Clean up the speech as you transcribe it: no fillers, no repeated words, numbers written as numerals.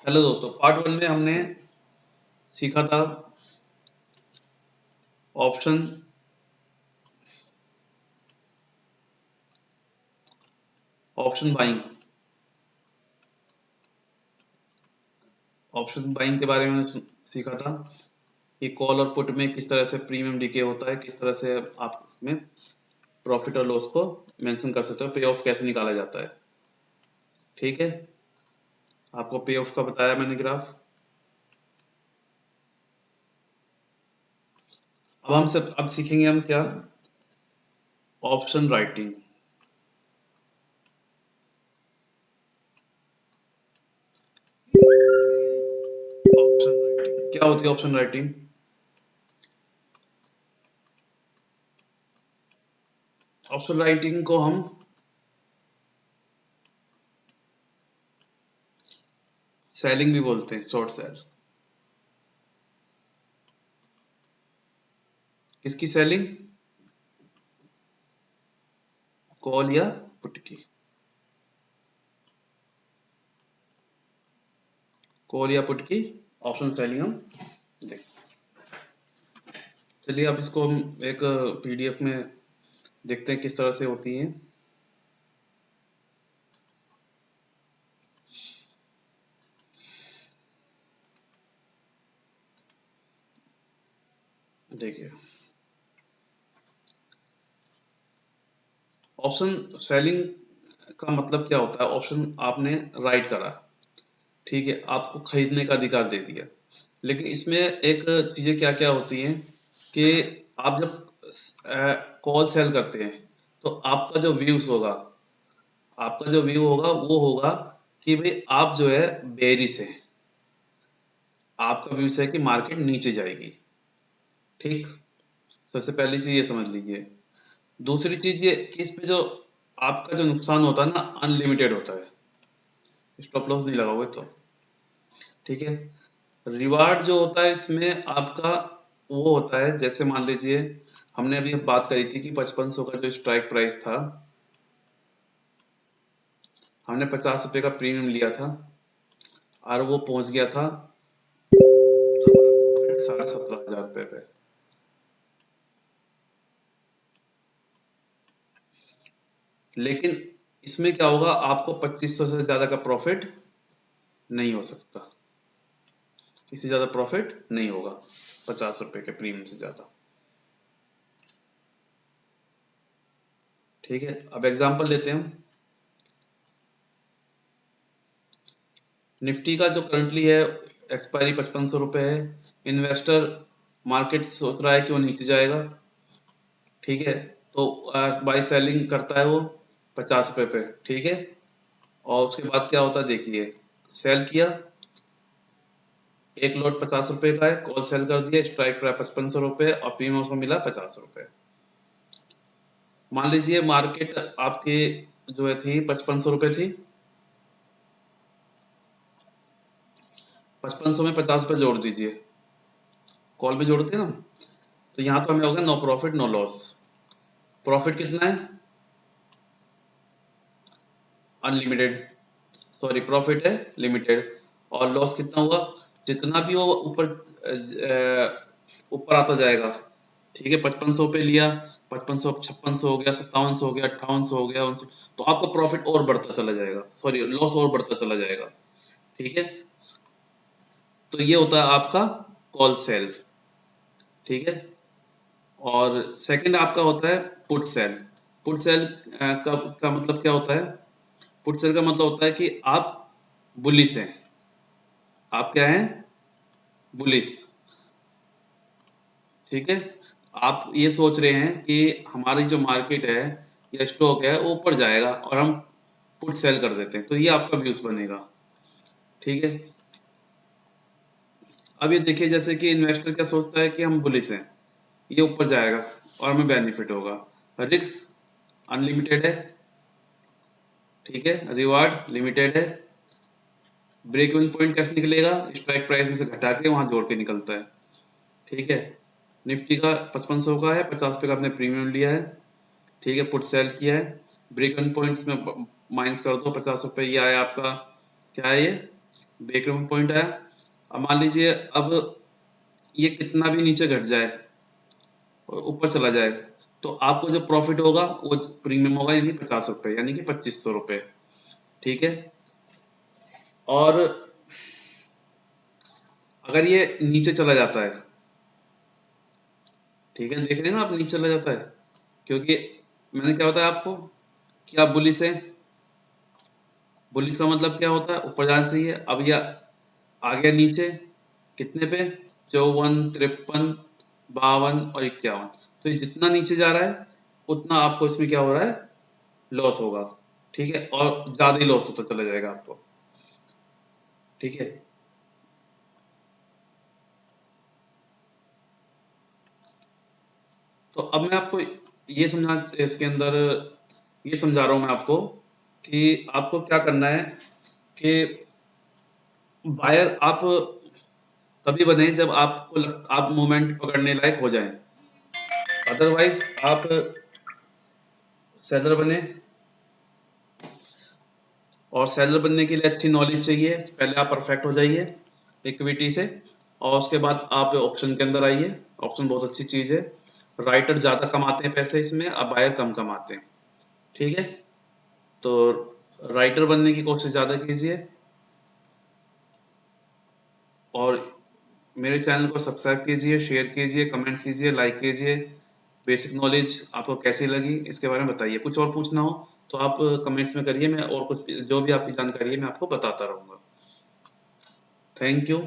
Hello दोस्तों, part 1 में हमने सीखा था option option buying option buying के बारे में सीखा था कि कॉल और पुट में किस तरह से प्रीमियम डीके होता है, किस तरह से आप इसमें प्रॉफिट और लॉस को मेंशन कर सकते हो, पे ऑफ कैसे निकाला जाता है। ठीक है, आपको पे ऑफ का बताया मैंने ग्राफ। अब सीखेंगे हम क्या, ऑप्शन राइटिंग। ऑप्शन राइटिंग क्या होती है? ऑप्शन राइटिंग ऑप्शन राइटिंग को हम सेलिंग भी बोलते हैं, शॉर्ट सेल। किसकी सेलिंग? कॉल या पुट की। कॉल या पुट की ऑप्शन सेलिंग हम देख। चलिए अब इसको हम एक पीडीएफ में देखते हैं किस तरह से होती है। देखिए, ऑप्शन सेलिंग का मतलब क्या होता है? ऑप्शन आपने राइट करा, ठीक है, आपको खरीदने का अधिकार दे दिया, लेकिन इसमें एक चीजें क्या क्या होती हैं कि आप जब कॉल सेल करते हैं तो आपका जो व्यू होगा वो होगा कि भाई आप जो है बेरिश है, आपका व्यू है कि मार्केट नीचे जाएगी। ठीक, सबसे पहली चीज ये समझ लीजिए। दूसरी चीज ये कि इसमें जो आपका जो नुकसान होता है ना, अनलिमिटेड होता है, स्टॉप लॉस नहीं लगाओगे तो। ठीक है, रिवार्ड जो होता है इसमें आपका वो होता है, जैसे मान लीजिए हमने अभी बात करी थी कि 5500 का जो स्ट्राइक प्राइस था, हमने 50 रुपए का प्रीमियम लिया था और वो पहुंच गया था हमारा 17,500 पे। लेकिन इसमें क्या होगा, आपको 2500 से ज्यादा का प्रॉफिट नहीं हो सकता, इससे ज्यादा प्रॉफिट नहीं होगा 50 रुपए के प्रीमियम से ज्यादा। ठीक है, अब एग्जांपल लेते हैं हम। निफ्टी का जो करंटली है एक्सपायरी 5500 रुपए है। इन्वेस्टर मार्केट सोच रहा है कि वो नीचे जाएगा, ठीक है, तो बाई सेलिंग करता है वो 50 रुपए पे। ठीक है, और उसके बाद क्या होता है देखिए, सेल किया, एक लॉट 50 रुपए का है, कॉल सेल कर दिया, स्ट्राइक प्राइस 5500 रुपए और प्रीमियम उसको मिला 50 रुपए। मान लीजिए मार्केट आपके जो है थी 5500 रुपए थी, 5500 में 50 रुपए जोड़ दीजिए, कॉल में जोड़ते हैं ना, तो यहाँ तो हमें होगा no profit no loss. Profit कितना है? अनलिमिटेड, सॉरी प्रॉफिट है लिमिटेड। और लॉस कितना हुआ? जितना भी वो ऊपर आता जाएगा। ठीक है, 5500 पे लिया, 5500 5600 हो गया, 5700 हो गया, 5800 हो गया, 5900, तो आपका प्रॉफिट और बढ़ता चला जाएगा, सॉरी लॉस और बढ़ता चला जाएगा। ठीक है, तो ये होता है आपका कॉल सेल। ठीक है, और सेकंड आपका होता है पुट सेल। पुट सेल का मतलब क्या होता है? पुट सेल का मतलब होता है कि आप बुलिश हैं, आप क्या हैं? बुलिश। ठीक है, आप ये सोच रहे हैं कि हमारी जो मार्केट है या स्टॉक है वो ऊपर जाएगा और हम पुट सेल कर देते हैं, तो ये आपका व्यूज बनेगा। ठीक है, अब ये देखिए, जैसे कि इन्वेस्टर क्या सोचता है कि हम बुलिश हैं, ये ऊपर जाएगा और हमें बेनिफिट होगा। रिस्क अनलिमिटेड है, ठीक है, रिवार्ड लिमिटेड है। ब्रेक इवन पॉइंट कैसे निकलेगा? स्ट्राइक प्राइस में से घटा के वहां जोड़ के निकलता है। ठीक है, निफ्टी का 5500 का है, 50 रुपए का आपने प्रीमियम लिया है, ठीक है, पुट सेल किया है, ब्रेक इवन पॉइंट्स में माइनस कर दो 50 रुपए, ये आया आपका, क्या है ये? ब्रेक इवन पॉइंट आया। अब मान लीजिए अब ये कितना भी नीचे घट जाए और ऊपर चला जाए तो आपको जो प्रॉफिट होगा वो प्रीमियम होगा, यानी 50 रुपए, यानी कि 2500 रुपए। ठीक है। और अगर ये नीचे चला जाता है, ठीक है, देख रहे हैं ना आप, नीचे चला जाता है, क्योंकि मैंने क्या बताया आपको कि आप बुलिश है। बुलिश का मतलब क्या होता है, ऊपर जाना चाहिए। अब यह आ गया नीचे, कितने पे, 54, 53, 52 और 51। तो ये जितना नीचे जा रहा है उतना आपको इसमें क्या हो रहा है, लॉस होगा। ठीक है, और ज्यादा ही लॉस होता चला जाएगा आपको। ठीक है। तो अब मैं आपको ये समझा, इसके अंदर ये समझा रहा हूं मैं आपको कि आपको क्या करना है कि बायर आप तभी बने जब आप मोमेंट पकड़ने लायक हो जाएं। अदरवाइज आप सेलर बने, और सेलर बनने के लिए अच्छी नॉलेज चाहिए। पहले आप परफेक्ट हो जाइए इक्विटी से, और उसके बाद आप ऑप्शन के अंदर आइए। ऑप्शन बहुत अच्छी चीज है। राइटर ज्यादा कमाते हैं पैसे इसमें, अब बायर कम कमाते हैं। ठीक है। तो राइटर बनने की कोशिश ज्यादा कीजिए, और मेरे चैनल को सब्सक्राइब कीजिए, शेयर कीजिए, कमेंट कीजिए, लाइक कीजिए। बेसिक नॉलेज आपको कैसी लगी इसके बारे में बताइए। कुछ और पूछना हो तो आप कमेंट्स में करिए, मैं और कुछ जो भी आपकी जानकारी है मैं आपको बताता रहूंगा। Thank you.